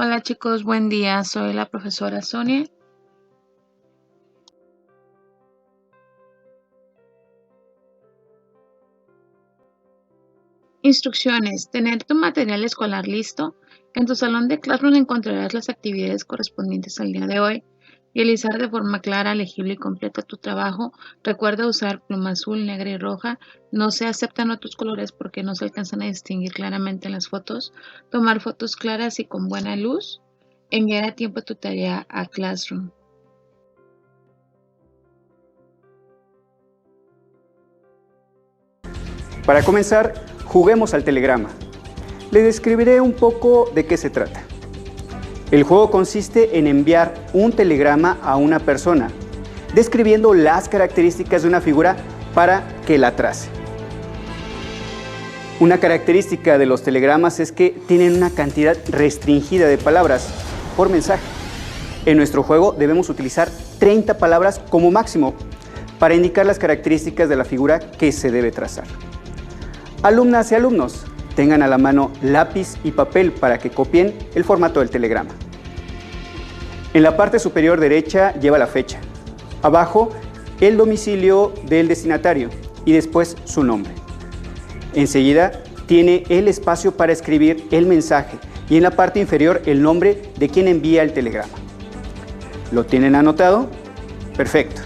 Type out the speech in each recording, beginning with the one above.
Hola chicos, buen día. Soy la profesora Sonia. Instrucciones. Tener tu material escolar listo. En tu salón de Classroom encontrarás las actividades correspondientes al día de hoy. Realizar de forma clara, legible y completa tu trabajo. Recuerda usar pluma azul, negra y roja. No se aceptan otros colores porque no se alcanzan a distinguir claramente en las fotos. Tomar fotos claras y con buena luz. Enviar a tiempo tu tarea a Classroom. Para comenzar, juguemos al telegrama. Les describiré un poco de qué se trata. El juego consiste en enviar un telegrama a una persona, describiendo las características de una figura para que la trace. Una característica de los telegramas es que tienen una cantidad restringida de palabras por mensaje. En nuestro juego debemos utilizar 30 palabras como máximo para indicar las características de la figura que se debe trazar. Alumnas y alumnos, tengan a la mano lápiz y papel para que copien el formato del telegrama. En la parte superior derecha lleva la fecha, abajo el domicilio del destinatario y después su nombre. Enseguida tiene el espacio para escribir el mensaje y en la parte inferior el nombre de quien envía el telegrama. ¿Lo tienen anotado? Perfecto.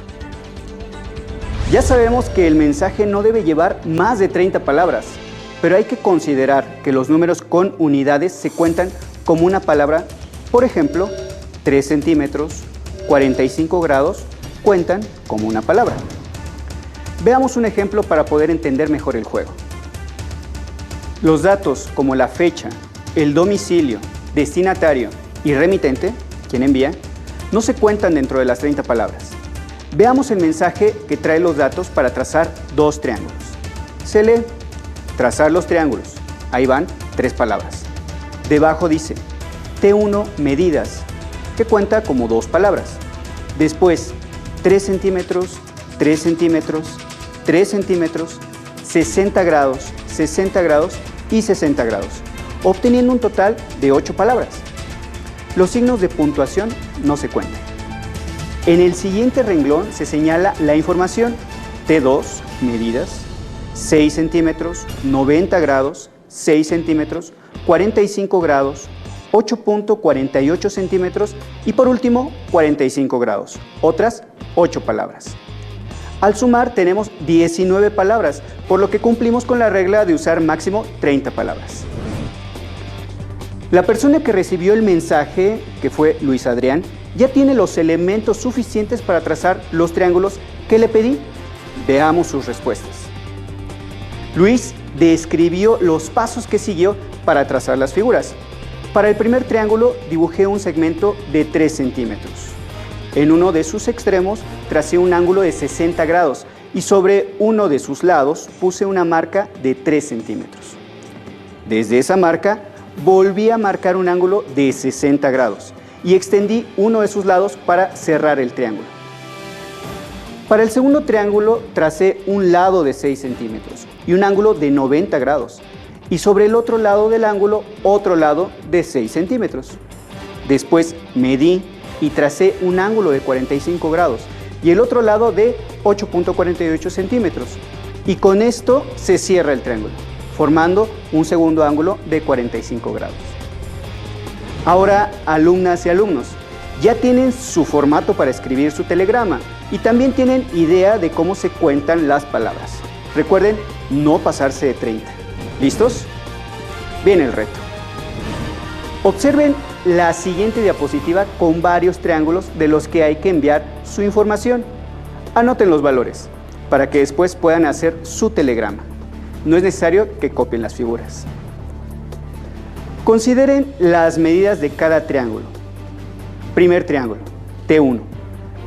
Ya sabemos que el mensaje no debe llevar más de 30 palabras, pero hay que considerar que los números con unidades se cuentan como una palabra. Por ejemplo, 3 centímetros, 45 grados, cuentan como una palabra. Veamos un ejemplo para poder entender mejor el juego. Los datos como la fecha, el domicilio, destinatario y remitente, quien envía, no se cuentan dentro de las 30 palabras. Veamos el mensaje que trae los datos para trazar dos triángulos. Se lee, trazar los triángulos. Ahí van 3 palabras. Debajo dice, T1 medidas, que cuenta como 2 palabras. Después, 3 centímetros, 3 centímetros, 3 centímetros, 60 grados y 60 grados, obteniendo un total de 8 palabras. Los signos de puntuación no se cuentan. En el siguiente renglón se señala la información. T2, medidas, 6 centímetros, 90 grados, 6 centímetros, 45 grados, 8.48 centímetros y por último 45 grados, otras 8 palabras. Al sumar tenemos 19 palabras, por lo que cumplimos con la regla de usar máximo 30 palabras. La persona que recibió el mensaje, que fue Luis Adrián, ya tiene los elementos suficientes para trazar los triángulos que le pedí. Veamos sus respuestas. Luis describió los pasos que siguió para trazar las figuras. Para el primer triángulo dibujé un segmento de 3 centímetros. En uno de sus extremos tracé un ángulo de 60 grados y sobre uno de sus lados puse una marca de 3 centímetros. Desde esa marca volví a marcar un ángulo de 60 grados y extendí uno de sus lados para cerrar el triángulo. Para el segundo triángulo tracé un lado de 6 centímetros y un ángulo de 90 grados y sobre el otro lado del ángulo otro lado de 6 centímetros. Después medí y tracé un ángulo de 45 grados y el otro lado de 8.48 centímetros y con esto se cierra el triángulo, formando un segundo ángulo de 45 grados. Ahora, alumnas y alumnos, ya tienen su formato para escribir su telegrama y también tienen idea de cómo se cuentan las palabras. Recuerden no pasarse de 30. ¿Listos? Viene el reto. Observen la siguiente diapositiva con varios triángulos de los que hay que enviar su información. Anoten los valores para que después puedan hacer su telegrama. No es necesario que copien las figuras. Consideren las medidas de cada triángulo. Primer triángulo, T1,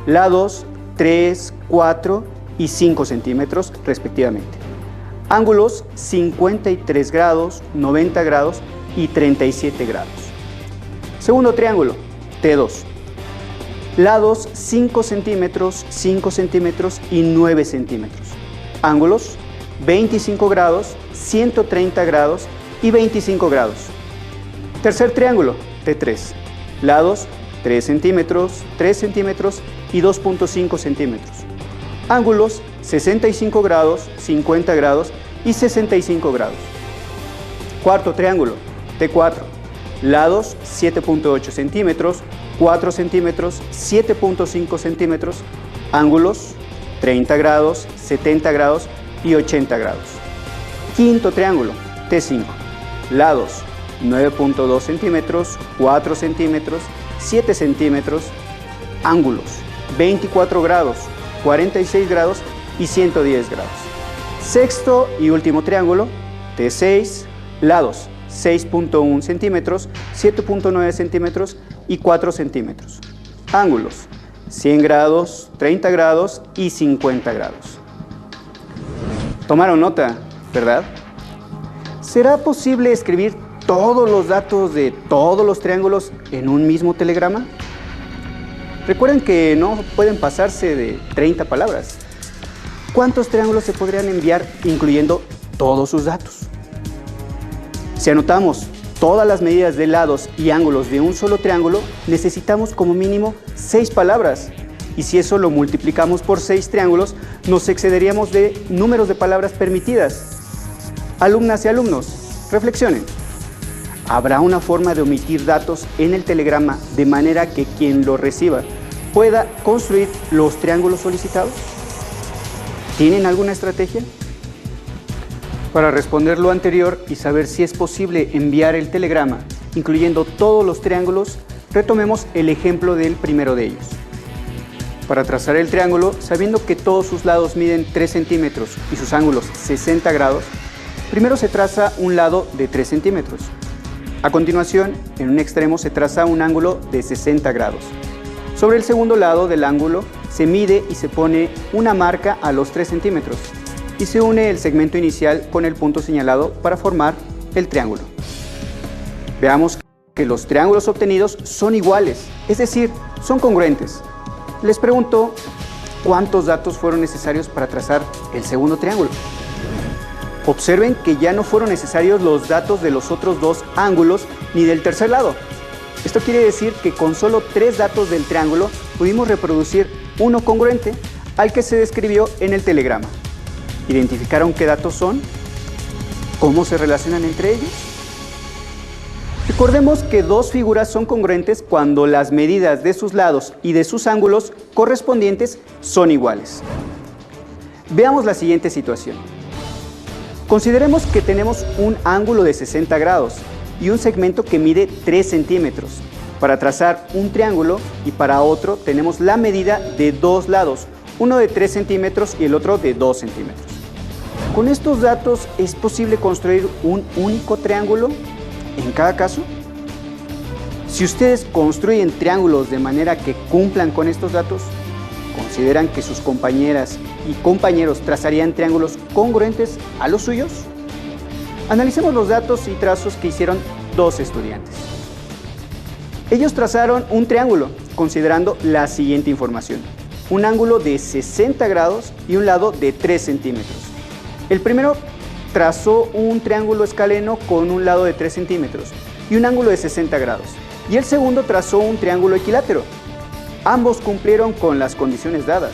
lados 3, 4 y 5 centímetros respectivamente. Ángulos 53 grados, 90 grados y 37 grados. Segundo triángulo, T2, lados 5 centímetros y 9 centímetros. Ángulos 25 grados, 130 grados y 25 grados. Tercer triángulo, T3. Lados 3 centímetros, 3 centímetros y 2.5 centímetros. Ángulos 65 grados, 50 grados y 65 grados. Cuarto triángulo, T4. Lados 7.8 centímetros, 4 centímetros, 7.5 centímetros. Ángulos 30 grados, 70 grados y 80 grados. Quinto triángulo, T5. Lados 9.2 centímetros, 4 centímetros, 7 centímetros. Ángulos 24 grados, 46 grados y 110 grados. Sexto y último triángulo, T6, lados 6.1 centímetros, 7.9 centímetros y 4 centímetros. Ángulos 100 grados, 30 grados y 50 grados. Tomaron nota, ¿verdad? ¿Será posible escribir todos los datos de todos los triángulos en un mismo telegrama? Recuerden que no pueden pasarse de 30 palabras. ¿Cuántos triángulos se podrían enviar incluyendo todos sus datos? Si anotamos todas las medidas de lados y ángulos de un solo triángulo, necesitamos como mínimo 6 palabras. Y si eso lo multiplicamos por 6 triángulos, nos excederíamos de números de palabras permitidas. Alumnas y alumnos, reflexionen. ¿Habrá una forma de omitir datos en el telegrama de manera que quien lo reciba pueda construir los triángulos solicitados? ¿Tienen alguna estrategia? Para responder lo anterior y saber si es posible enviar el telegrama, incluyendo todos los triángulos, retomemos el ejemplo del primero de ellos. Para trazar el triángulo, sabiendo que todos sus lados miden 3 centímetros y sus ángulos 60 grados, primero se traza un lado de 3 centímetros. A continuación, en un extremo se traza un ángulo de 60 grados. Sobre el segundo lado del ángulo se mide y se pone una marca a los 3 centímetros y se une el segmento inicial con el punto señalado para formar el triángulo. Veamos que los triángulos obtenidos son iguales, es decir, son congruentes. Les pregunto, ¿cuántos datos fueron necesarios para trazar el segundo triángulo? Observen que ya no fueron necesarios los datos de los otros dos ángulos ni del tercer lado. Esto quiere decir que con solo 3 datos del triángulo pudimos reproducir uno congruente al que se describió en el telegrama. ¿Identificaron qué datos son? ¿Cómo se relacionan entre ellos? Recordemos que dos figuras son congruentes cuando las medidas de sus lados y de sus ángulos correspondientes son iguales. Veamos la siguiente situación. Consideremos que tenemos un ángulo de 60 grados y un segmento que mide 3 centímetros. Para trazar un triángulo y para otro tenemos la medida de dos lados, uno de 3 centímetros y el otro de 2 centímetros. Con estos datos, ¿es posible construir un único triángulo en cada caso? Si ustedes construyen triángulos de manera que cumplan con estos datos, ¿consideran que sus compañeras y compañeros trazarían triángulos congruentes a los suyos? Analicemos los datos y trazos que hicieron dos estudiantes. Ellos trazaron un triángulo considerando la siguiente información: un ángulo de 60 grados y un lado de 3 centímetros. El primero trazó un triángulo escaleno con un lado de 3 centímetros y un ángulo de 60 grados. Y el segundo trazó un triángulo equilátero. Ambos cumplieron con las condiciones dadas.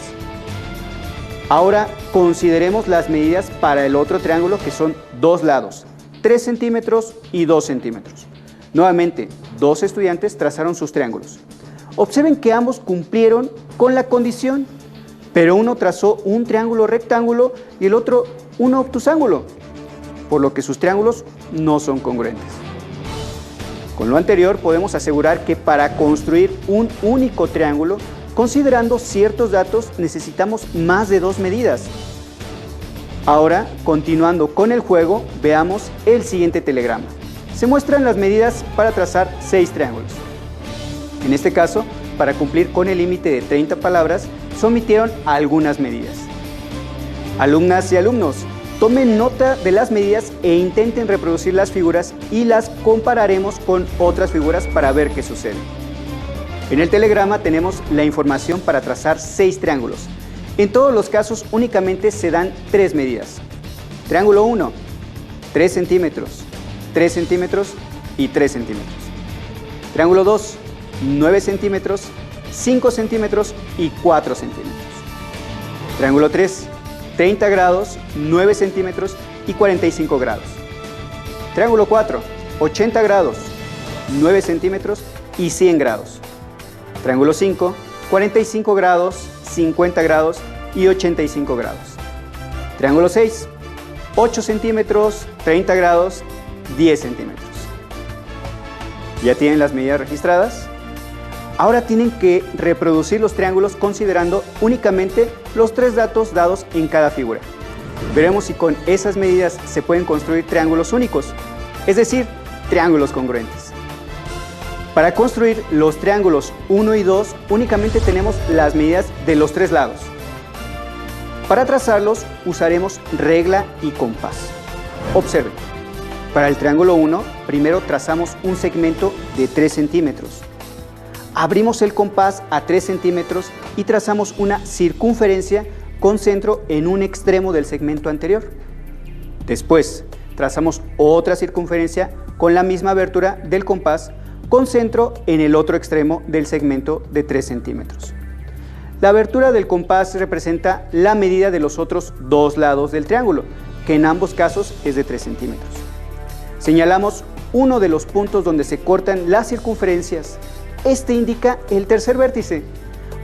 Ahora consideremos las medidas para el otro triángulo, que son dos lados, 3 centímetros y 2 centímetros. Nuevamente, dos estudiantes trazaron sus triángulos. Observen que ambos cumplieron con la condición, pero uno trazó un triángulo rectángulo y el otro un obtusángulo, por lo que sus triángulos no son congruentes. Con lo anterior podemos asegurar que para construir un único triángulo, considerando ciertos datos, necesitamos más de 2 medidas. Ahora, continuando con el juego, veamos el siguiente telegrama. Se muestran las medidas para trazar 6 triángulos. En este caso, para cumplir con el límite de 30 palabras, se omitieron algunas medidas. Alumnas y alumnos, tomen nota de las medidas e intenten reproducir las figuras y las compararemos con otras figuras para ver qué sucede. En el telegrama tenemos la información para trazar 6 triángulos. En todos los casos únicamente se dan 3 medidas. Triángulo 1, 3 centímetros, 3 centímetros y 3 centímetros. Triángulo 2, 9 centímetros, 5 centímetros y 4 centímetros. Triángulo 3, 30 grados, 9 centímetros y 45 grados. Triángulo 4, 80 grados, 9 centímetros y 100 grados. Triángulo 5, 45 grados, 50 grados y 85 grados. Triángulo 6, 8 centímetros, 30 grados, 10 centímetros. ¿Ya tienen las medidas registradas? Ahora tienen que reproducir los triángulos considerando únicamente los 3 datos dados en cada figura. Veremos si con esas medidas se pueden construir triángulos únicos, es decir, triángulos congruentes. Para construir los triángulos 1 y 2 únicamente tenemos las medidas de los 3 lados. Para trazarlos usaremos regla y compás. Observen, para el triángulo 1 primero trazamos un segmento de 3 centímetros. Abrimos el compás a 3 centímetros y trazamos una circunferencia con centro en un extremo del segmento anterior. Después, trazamos otra circunferencia con la misma abertura del compás con centro en el otro extremo del segmento de 3 centímetros. La abertura del compás representa la medida de los otros 2 lados del triángulo, que en ambos casos es de 3 centímetros. Señalamos uno de los puntos donde se cortan las circunferencias. Este indica el tercer vértice.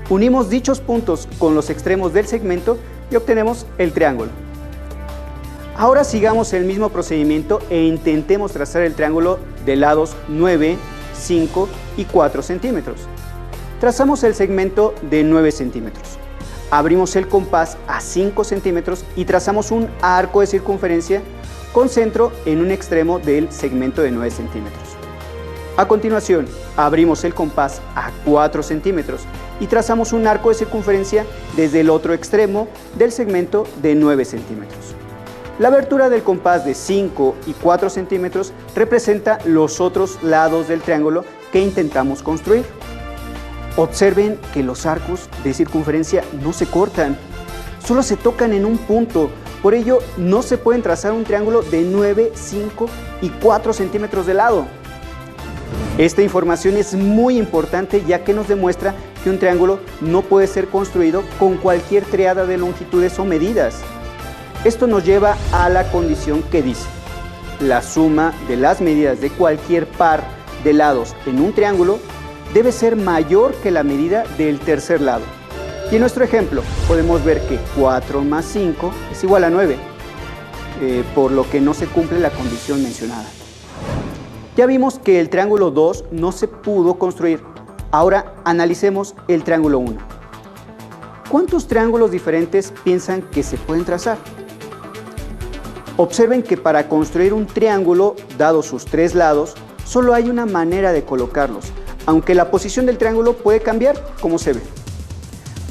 Unimos dichos puntos con los extremos del segmento y obtenemos el triángulo. Ahora sigamos el mismo procedimiento e intentemos trazar el triángulo de lados 9, 5 y 4 centímetros. Trazamos el segmento de 9 centímetros. Abrimos el compás a 5 centímetros y trazamos un arco de circunferencia con centro en un extremo del segmento de 9 centímetros. A continuación, abrimos el compás a 4 centímetros y trazamos un arco de circunferencia desde el otro extremo del segmento de 9 centímetros. La abertura del compás de 5 y 4 centímetros representa los otros lados del triángulo que intentamos construir. Observen que los arcos de circunferencia no se cortan, solo se tocan en un punto. Por ello, no se pueden trazar un triángulo de 9, 5 y 4 centímetros de lado. Esta información es muy importante ya que nos demuestra que un triángulo no puede ser construido con cualquier triada de longitudes o medidas. Esto nos lleva a la condición que dice: la suma de las medidas de cualquier par de lados en un triángulo debe ser mayor que la medida del tercer lado. Y en nuestro ejemplo podemos ver que 4 más 5 es igual a 9, por lo que no se cumple la condición mencionada. Ya vimos que el triángulo 2 no se pudo construir. Ahora analicemos el triángulo 1. ¿Cuántos triángulos diferentes piensan que se pueden trazar? Observen que para construir un triángulo, dados sus 3 lados, solo hay una manera de colocarlos, aunque la posición del triángulo puede cambiar, como se ve.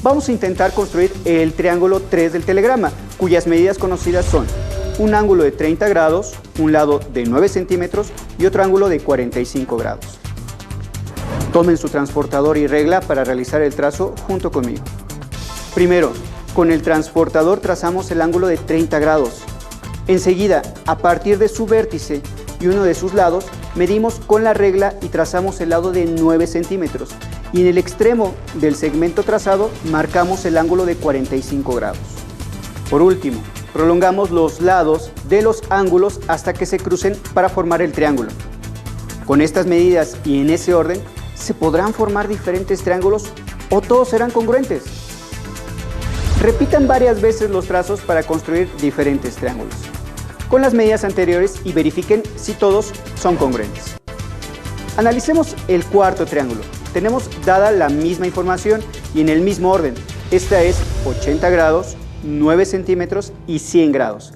Vamos a intentar construir el triángulo 3 del telegrama, cuyas medidas conocidas son un ángulo de 30 grados, un lado de 9 centímetros y otro ángulo de 45 grados. Tomen su transportador y regla para realizar el trazo junto conmigo. Primero, con el transportador trazamos el ángulo de 30 grados. Enseguida, a partir de su vértice y uno de sus lados, medimos con la regla y trazamos el lado de 9 centímetros. Y en el extremo del segmento trazado, marcamos el ángulo de 45 grados. Por último, prolongamos los lados de los ángulos hasta que se crucen para formar el triángulo. Con estas medidas y en ese orden, ¿se podrán formar diferentes triángulos o todos serán congruentes? Repitan varias veces los trazos para construir diferentes triángulos con las medidas anteriores y verifiquen si todos son congruentes. Analicemos el cuarto triángulo. Tenemos dada la misma información y en el mismo orden. Esta es 80 grados, 9 centímetros y 100 grados.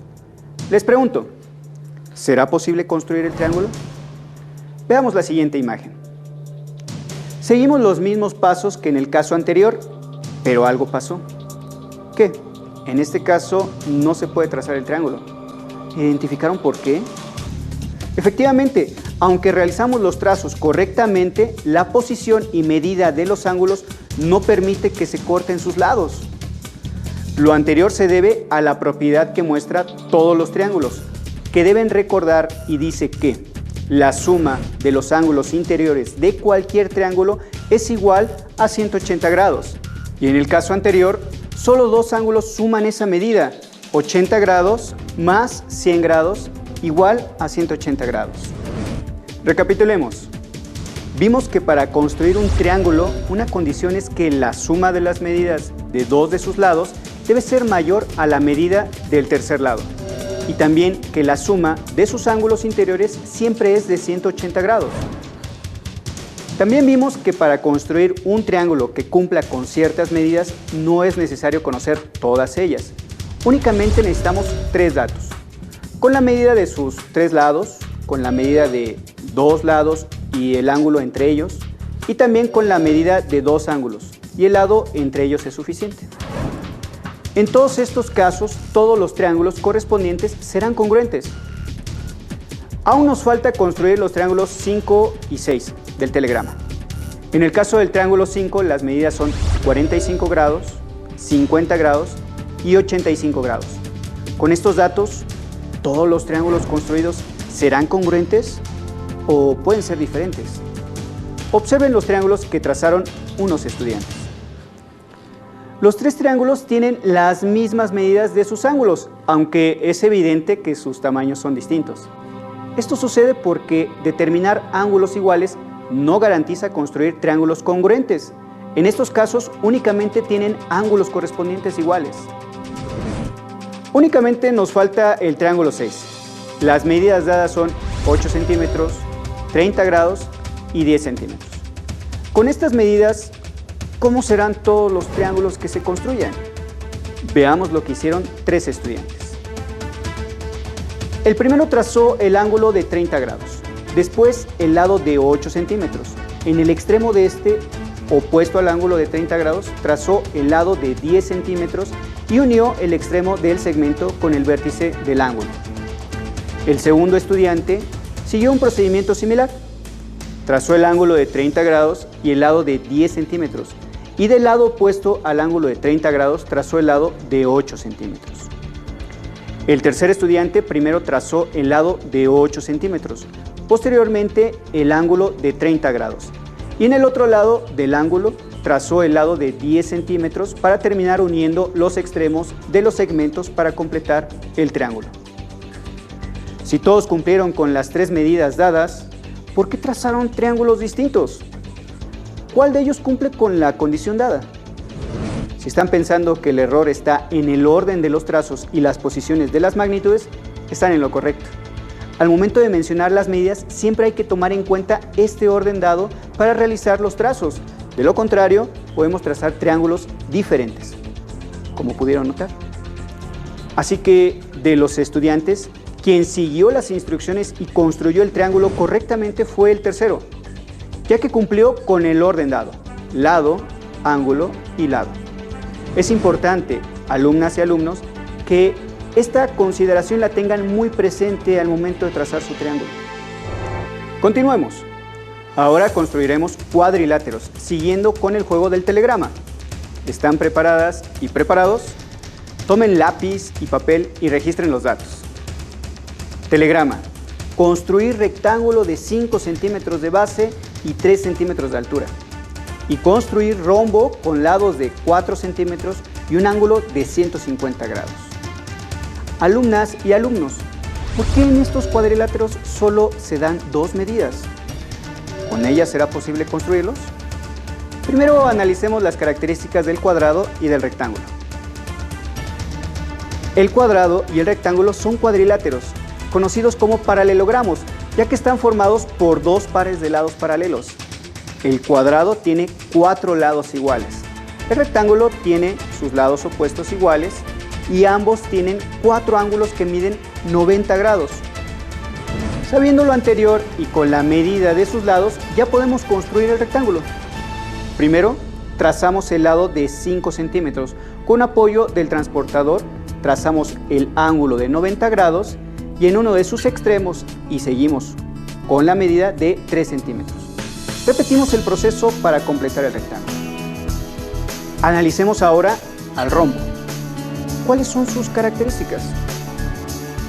Les pregunto, ¿será posible construir el triángulo? Veamos la siguiente imagen. Seguimos los mismos pasos que en el caso anterior, pero algo pasó. ¿Qué? En este caso no se puede trazar el triángulo. ¿Identificaron por qué? Efectivamente, aunque realizamos los trazos correctamente, la posición y medida de los ángulos no permite que se corten sus lados. Lo anterior se debe a la propiedad que muestra todos los triángulos, que deben recordar y dice que La suma de los ángulos interiores de cualquier triángulo es igual a 180 grados. Y en el caso anterior, solo dos ángulos suman esa medida, 80 grados más 100 grados igual a 180 grados. Recapitulemos. Vimos que para construir un triángulo, una condición es que la suma de las medidas de dos de sus lados debe ser mayor a la medida del tercer lado. Y también que la suma de sus ángulos interiores siempre es de 180 grados. También vimos que para construir un triángulo que cumpla con ciertas medidas no es necesario conocer todas ellas. Únicamente necesitamos tres datos. Con la medida de sus tres lados, con la medida de dos lados y el ángulo entre ellos, y también con la medida de dos ángulos, y el lado entre ellos es suficiente. En todos estos casos, todos los triángulos correspondientes serán congruentes. Aún nos falta construir los triángulos 5 y 6 del telegrama. En el caso del triángulo 5, las medidas son 45 grados, 50 grados y 85 grados. Con estos datos, ¿todos los triángulos construidos serán congruentes o pueden ser diferentes? Observen los triángulos que trazaron unos estudiantes. Los tres triángulos tienen las mismas medidas de sus ángulos, aunque es evidente que sus tamaños son distintos. Esto sucede porque determinar ángulos iguales no garantiza construir triángulos congruentes. En estos casos únicamente tienen ángulos correspondientes iguales. Únicamente nos falta el triángulo 6. Las medidas dadas son 8 centímetros, 30 grados y 10 centímetros. Con estas medidas, ¿cómo serán todos los triángulos que se construyan? Veamos lo que hicieron tres estudiantes. El primero trazó el ángulo de 30 grados, después el lado de 8 centímetros. En el extremo de este, opuesto al ángulo de 30 grados, trazó el lado de 10 centímetros y unió el extremo del segmento con el vértice del ángulo. El segundo estudiante siguió un procedimiento similar. Trazó el ángulo de 30 grados y el lado de 10 centímetros, y del lado opuesto al ángulo de 30 grados trazó el lado de 8 centímetros. El tercer estudiante primero trazó el lado de 8 centímetros, posteriormente el ángulo de 30 grados, y en el otro lado del ángulo trazó el lado de 10 centímetros para terminar uniendo los extremos de los segmentos para completar el triángulo. Si todos cumplieron con las tres medidas dadas, ¿por qué trazaron triángulos distintos? ¿Cuál de ellos cumple con la condición dada? Si están pensando que el error está en el orden de los trazos y las posiciones de las magnitudes, están en lo correcto. Al momento de mencionar las medidas, siempre hay que tomar en cuenta este orden dado para realizar los trazos. De lo contrario, podemos trazar triángulos diferentes, como pudieron notar. Así que, de los estudiantes, quien siguió las instrucciones y construyó el triángulo correctamente fue el tercero, ya que cumplió con el orden dado: lado, ángulo y lado. Es importante, alumnas y alumnos, que esta consideración la tengan muy presente al momento de trazar su triángulo. Continuemos. Ahora construiremos cuadriláteros, siguiendo con el juego del telegrama. ¿Están preparadas y preparados? Tomen lápiz y papel y registren los datos. Telegrama: construir rectángulo de 5 centímetros de base y 3 centímetros de altura. Y construir rombo con lados de 4 centímetros y un ángulo de 150 grados. Alumnas y alumnos, ¿por qué en estos cuadriláteros solo se dan dos medidas? ¿Con ellas será posible construirlos? Primero analicemos las características del cuadrado y del rectángulo. El cuadrado y el rectángulo son cuadriláteros, conocidos como paralelogramos, ya que están formados por dos pares de lados paralelos. El cuadrado tiene 4 lados iguales. El rectángulo tiene sus lados opuestos iguales y ambos tienen 4 ángulos que miden 90 grados. Sabiendo lo anterior y con la medida de sus lados, ya podemos construir el rectángulo. Primero, trazamos el lado de 5 centímetros. Con apoyo del transportador, trazamos el ángulo de 90 grados y en uno de sus extremos y seguimos con la medida de 3 centímetros. Repetimos el proceso para completar el rectángulo. Analicemos ahora al rombo. ¿Cuáles son sus características?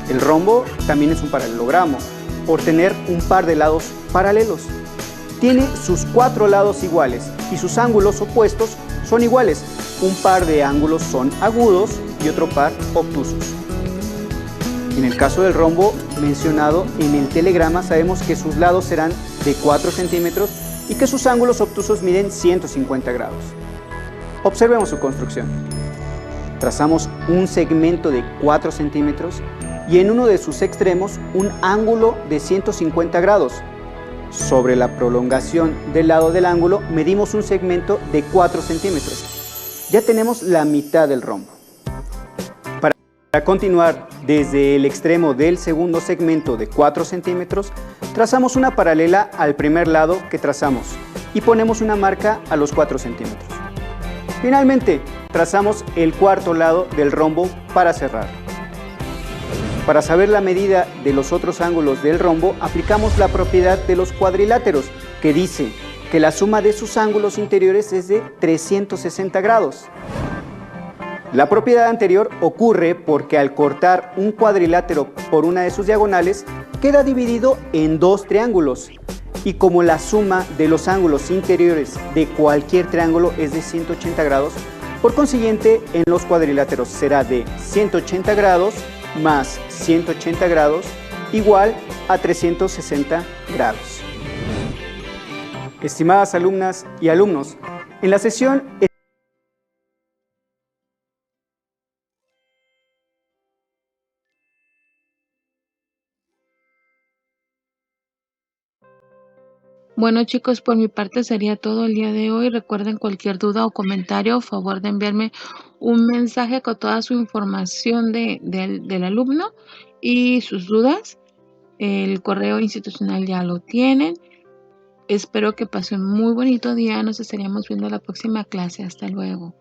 El rombo también es un paralelogramo, por tener un par de lados paralelos. Tiene sus 4 lados iguales y sus ángulos opuestos son iguales. Un par de ángulos son agudos y otro par obtusos. En el caso del rombo mencionado en el telegrama, sabemos que sus lados serán de 4 centímetros y que sus ángulos obtusos miden 150 grados. Observemos su construcción. Trazamos un segmento de 4 centímetros y en uno de sus extremos un ángulo de 150 grados. Sobre la prolongación del lado del ángulo medimos un segmento de 4 centímetros. Ya tenemos la mitad del rombo. Para continuar, desde el extremo del segundo segmento de 4 centímetros, trazamos una paralela al primer lado que trazamos y ponemos una marca a los 4 centímetros. Finalmente, trazamos el cuarto lado del rombo para cerrar. Para saber la medida de los otros ángulos del rombo, aplicamos la propiedad de los cuadriláteros, que dice que la suma de sus ángulos interiores es de 360 grados. La propiedad anterior ocurre porque al cortar un cuadrilátero por una de sus diagonales, queda dividido en 2 triángulos. Y como la suma de los ángulos interiores de cualquier triángulo es de 180 grados, por consiguiente, en los cuadriláteros será de 180 grados más 180 grados igual a 360 grados. Estimadas alumnas y alumnos, en la sesión Bueno chicos, por mi parte sería todo el día de hoy. Recuerden, cualquier duda o comentario, favor de enviarme un mensaje con toda su información del alumno y sus dudas. El correo institucional ya lo tienen. Espero que pasen un muy bonito día. Nos estaríamos viendo en la próxima clase. Hasta luego.